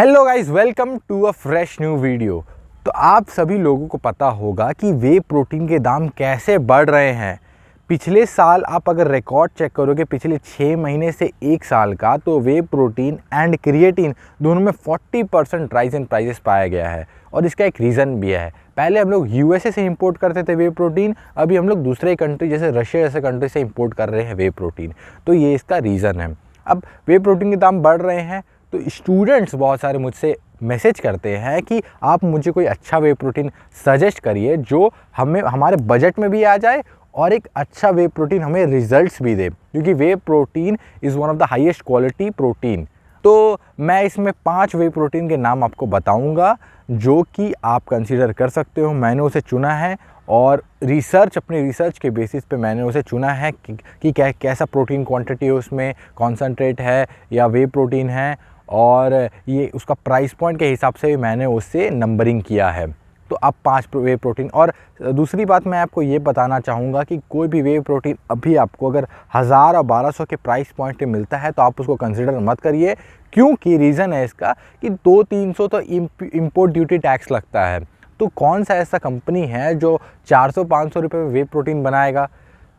Hello guys, welcome to a fresh new video. तो आप सभी लोगों को पता होगा कि वे प्रोटीन के दाम कैसे बढ़ रहे हैं। पिछले साल आप अगर रिकॉर्ड चेक करोगे पिछले 6 महीने से 1 साल का, तो वे प्रोटीन एंड क्रिएटिन दोनों में 40% राइज इन प्राइसेस पाया गया है। और इसका एक रीज़न भी है। पहले हम लोग यूएसए से इंपोर्ट करते थे वे प्रोटीन, अभी हम लोग दूसरे कंट्री जैसे रशिया जैसे कंट्री से इंपोर्ट कर रहे हैं वे प्रोटीन। तो ये इसका रीज़न है। अब वे प्रोटीन के दाम बढ़ रहे हैं तो स्टूडेंट्स बहुत सारे मुझसे मैसेज करते हैं कि आप मुझे कोई अच्छा वे प्रोटीन सजेस्ट करिए जो हमें हमारे बजट में भी आ जाए और एक अच्छा वे प्रोटीन हमें रिजल्ट्स भी दे, क्योंकि whey protein is one of the highest quality protein. तो मैं इसमें 5 वे प्रोटीन के नाम आपको बताऊंगा जो कि आप कंसीडर कर सकते हो। मैंने उसे चुना है और अपनी रिसर्च के बेसिस पे मैंने उसे चुना है कि कैसा प्रोटीन क्वांटिटी है, उसमें कॉन्सेंट्रेट है या वे प्रोटीन है, और ये उसका प्राइस पॉइंट के हिसाब से मैंने उससे नंबरिंग किया है। तो अब 5 वे प्रोटीन। और दूसरी बात मैं आपको ये बताना चाहूँगा कि कोई भी वे प्रोटीन अभी आपको अगर 1000 और 1200 के प्राइस पॉइंट पे मिलता है तो आप उसको कंसिडर मत करिए, क्योंकि रीज़न है इसका कि 200-300 तो इम्पोर्ट ड्यूटी टैक्स लगता है। तो कौन सा ऐसा कंपनी है जो 400-500 रुपये में वे प्रोटीन बनाएगा?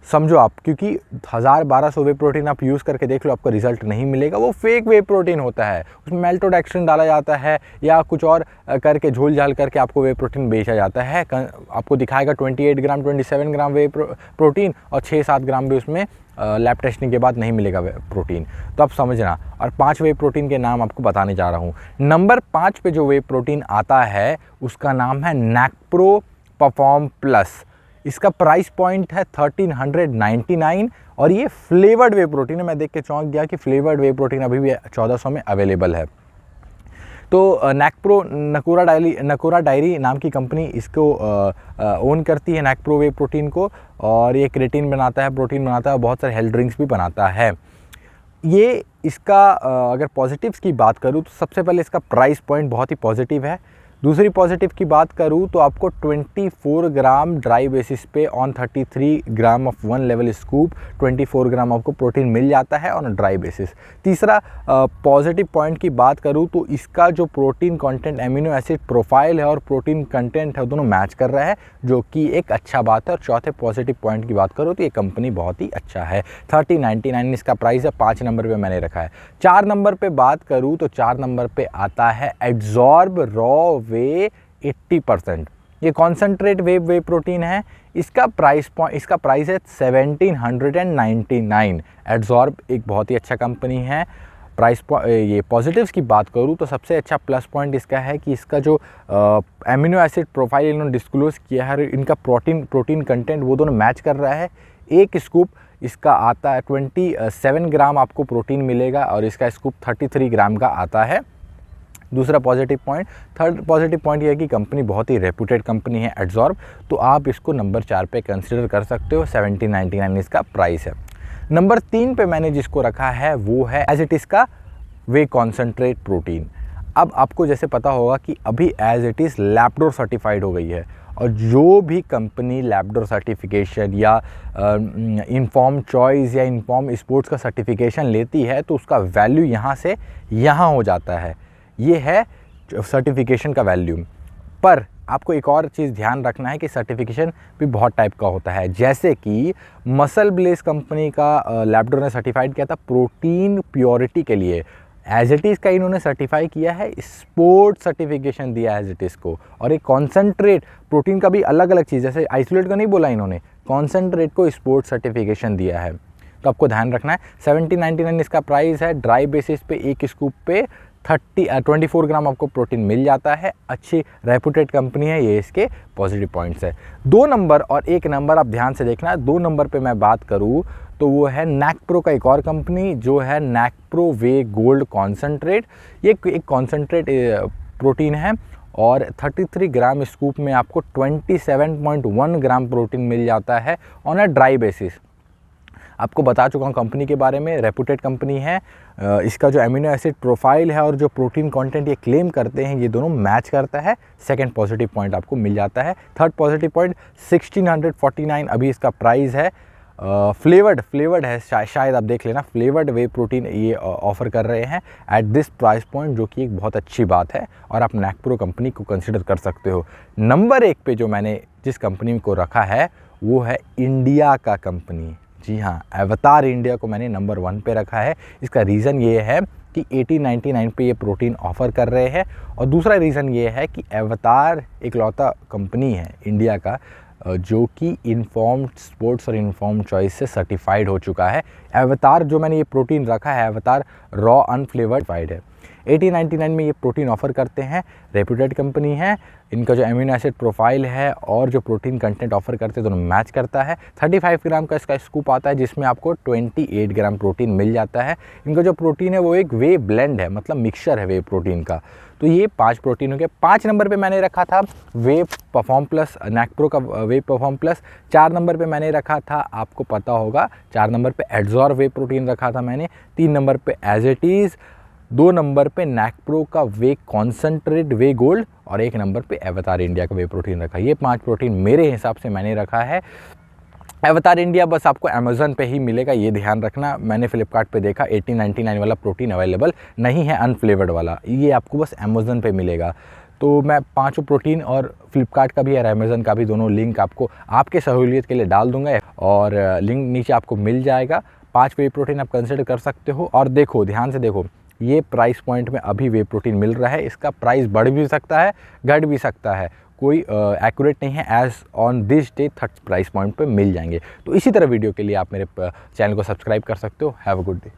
समझो आप, क्योंकि 1000-1200 वे प्रोटीन आप यूज़ करके देख लो, आपको रिजल्ट नहीं मिलेगा। वो फेक वे प्रोटीन होता है, उसमें मेल्टोडेक्स्ट्रिन डाला जाता है या कुछ और करके झोल झाल करके आपको वे प्रोटीन बेचा जाता है। आपको दिखाएगा 28 ग्राम 27 ग्राम वे प्रोटीन और 6-7 ग्राम भी उसमें लैब टेस्टिंग के बाद नहीं मिलेगा वे प्रोटीन। तो आप समझना। और 5 वे प्रोटीन के नाम आपको बताने जा रहा हूँ। नंबर 5 पे जो वे प्रोटीन आता है उसका नाम है नैक्प्रो परफॉर्म प्लस। इसका प्राइस पॉइंट है 1399 और ये फ्लेवर्ड वे प्रोटीन है। मैं देख के चौंक गया कि फ्लेवर्ड वे प्रोटीन अभी भी 1400 में अवेलेबल है। तो नैक्प्रो नकोरा डायरी नाम की कंपनी इसको ओन करती है, नैक्प्रो वे प्रोटीन को। और ये क्रेटीन बनाता है, प्रोटीन बनाता है और बहुत सारे हेल्थ ड्रिंक्स भी बनाता है। ये इसका अगर पॉजिटिव्स की बात करूँ तो सबसे पहले इसका प्राइस पॉइंट बहुत ही पॉजिटिव है। दूसरी पॉजिटिव की बात करूँ तो आपको 24 ग्राम ड्राई बेसिस पे on 33 gram of 1 level scoop 24 ग्राम आपको प्रोटीन मिल जाता है ऑन ड्राई बेसिस। तीसरा पॉजिटिव पॉइंट की बात करूँ तो इसका जो protein content, amino acid profile है और प्रोटीन कंटेंट है, दोनों मैच कर रहा है, जो कि एक अच्छा बात है। और चौथे पॉजिटिव पॉइंट की बात करूँ तो ये कंपनी बहुत ही अच्छा है। 1399 इसका प्राइस है। 5 नंबर पर मैंने रखा है। 4 नंबर पर बात करूँ तो 4 नंबर पर आता है एब्जॉर्ब रॉ वे 80%। ये कॉन्सेंट्रेट वे प्रोटीन है। इसका प्राइस है 1799। एब्जॉर्ब एक बहुत ही अच्छा कंपनी है। ये पॉजिटिव्स की बात करूँ तो सबसे अच्छा प्लस पॉइंट इसका है कि इसका जो एमिनो एसिड प्रोफाइल इन्होंने डिस्क्लोज किया है, इनका प्रोटीन कंटेंट वो दोनों मैच कर रहा है। एक स्कूप इसका आता है 27 ग्राम आपको प्रोटीन मिलेगा और इसका स्कूप 33 ग्राम का आता है। दूसरा positive point. Third positive point ये है कि कंपनी बहुत ही रेप्यूटेड कंपनी है एब्जॉर्ब, तो आप इसको नंबर 4 पे कंसिडर कर सकते हो। 1799 इसका प्राइस है। नंबर 3 पे मैंने जिसको रखा है वो है एज इट इज़ का वे कॉन्सेंट्रेट प्रोटीन। अब आपको जैसे पता होगा कि अभी एज इट इज़ लैब्डोर सर्टिफाइड हो गई है, और जो भी कंपनी लैब्डोर सर्टिफिकेशन या इन्फॉर्म चॉइस या इन्फॉर्म स्पोर्ट्स का सर्टिफिकेशन लेती है तो उसका वैल्यू यहाँ से यहाँ हो जाता है। ये है सर्टिफिकेशन का वैल्यू। पर आपको एक और चीज़ ध्यान रखना है कि सर्टिफिकेशन भी बहुत टाइप का होता है। जैसे कि मसल ब्लेस कंपनी का लैब्डोर ने सर्टिफाइड किया था प्रोटीन प्योरिटी के लिए। एज इट इज़ का इन्होंने सर्टिफाई किया है, स्पोर्ट सर्टिफिकेशन दिया है एज इट इज़ को। और एक कॉन्सेंट्रेट प्रोटीन का भी अलग अलग चीज़, जैसे आइसोलेट का नहीं बोला इन्होंने, कॉन्सेंट्रेट को स्पोर्ट सर्टिफिकेशन दिया है। तो आपको ध्यान रखना है। 1799 इसका प्राइस है। ड्राई बेसिस पे एक स्कूप पे 24 ग्राम आपको प्रोटीन मिल जाता है। अच्छी रेप्यूटेड कंपनी है। ये इसके पॉजिटिव पॉइंट्स है। 2 नंबर और 1 नंबर आप ध्यान से देखना है। 2 नंबर पे मैं बात करूँ तो वो है नैक्प्रो का एक और कंपनी जो है नैक्प्रो वे गोल्ड कॉन्सेंट्रेट। ये एक कॉन्सेंट्रेट प्रोटीन है और 33 ग्राम स्कूप में आपको 27.1 ग्राम प्रोटीन मिल जाता है ऑन अ ड्राई बेसिस। आपको बता चुका हूँ कंपनी के बारे में, रेप्यूटेड कंपनी है। इसका जो एमिनो एसिड प्रोफाइल है और जो प्रोटीन कंटेंट ये क्लेम करते हैं ये दोनों मैच करता है। सेकंड पॉजिटिव पॉइंट आपको मिल जाता है। थर्ड पॉजिटिव पॉइंट 1649 अभी इसका प्राइस है। फ्लेवर्ड है, शायद आप देख लेना, फ्लेवर्ड वे प्रोटीन ये ऑफ़र कर रहे हैं एट दिस प्राइस पॉइंट, जो कि एक बहुत अच्छी बात है और आप नैकप्रो कंपनी को कंसिडर कर सकते हो। नंबर 1 पे जो मैंने जिस कंपनी को रखा है वो है इंडिया का कंपनी। जी हाँ, अवतार इंडिया को मैंने नंबर 1 पे रखा है। इसका रीज़न ये है कि 1899 पे ये प्रोटीन ऑफ़र कर रहे हैं, और दूसरा रीज़न ये है कि अवतार इकलौता कंपनी है इंडिया का जो कि इन्फॉर्म्ड स्पोर्ट्स और इन्फॉर्म्ड चॉइस से सर्टिफाइड हो चुका है। अवतार जो मैंने ये प्रोटीन रखा है, अवतार रॉ अनफ्लेवर्ड है। 1899 में ये प्रोटीन ऑफ़र करते हैं, रेप्यूटेड कंपनी है। इनका जो एमिनो एसिड प्रोफाइल है और जो प्रोटीन कंटेंट ऑफ़र करते हैं दोनों मैच करता है। 35 ग्राम का इसका स्कूप आता है जिसमें आपको 28 ग्राम प्रोटीन मिल जाता है। इनका जो प्रोटीन है वो एक वे ब्लेंड है, मतलब मिक्सचर है वे प्रोटीन का। तो ये 5 प्रोटीन हो गए। 5 नंबर पे मैंने रखा था वे परफॉर्म प्लस, नैकप्रो का वे परफॉर्म प्लस। 4 नंबर पे मैंने रखा था, आपको पता होगा, 4 नंबर पे एडजॉर वे प्रोटीन रखा था मैंने। 3 नंबर पे एज इट इज़, 2 नंबर पे नैकप्रो का वे कॉन्सेंट्रेट वे गोल्ड, और 1 नंबर पे अवतार इंडिया का वे प्रोटीन रखा। ये 5 प्रोटीन मेरे हिसाब से मैंने रखा है। अवतार इंडिया बस आपको अमेज़न पे ही मिलेगा, ये ध्यान रखना। मैंने फ्लिपकार्ट पे देखा 1899 वाला प्रोटीन अवेलेबल नहीं है, अनफ्लेवर्ड वाला, ये आपको बस अमेज़न पे मिलेगा। तो मैं 5 प्रोटीन और फ्लिपकार्ट का भी और अमेज़न का भी दोनों लिंक आपको आपके सहूलियत के लिए डाल दूंगा, और लिंक नीचे आपको मिल जाएगा। 5 वे प्रोटीन आप कंसिडर कर सकते हो। और देखो, ध्यान से देखो, ये प्राइस पॉइंट में अभी वे प्रोटीन मिल रहा है। इसका प्राइस बढ़ भी सकता है, घट भी सकता है, कोई एक्यूरेट नहीं है। As on this day 30 price point पे मिल जाएंगे। तो इसी तरह वीडियो के लिए आप मेरे चैनल को सब्सक्राइब कर सकते हो। Have a good day.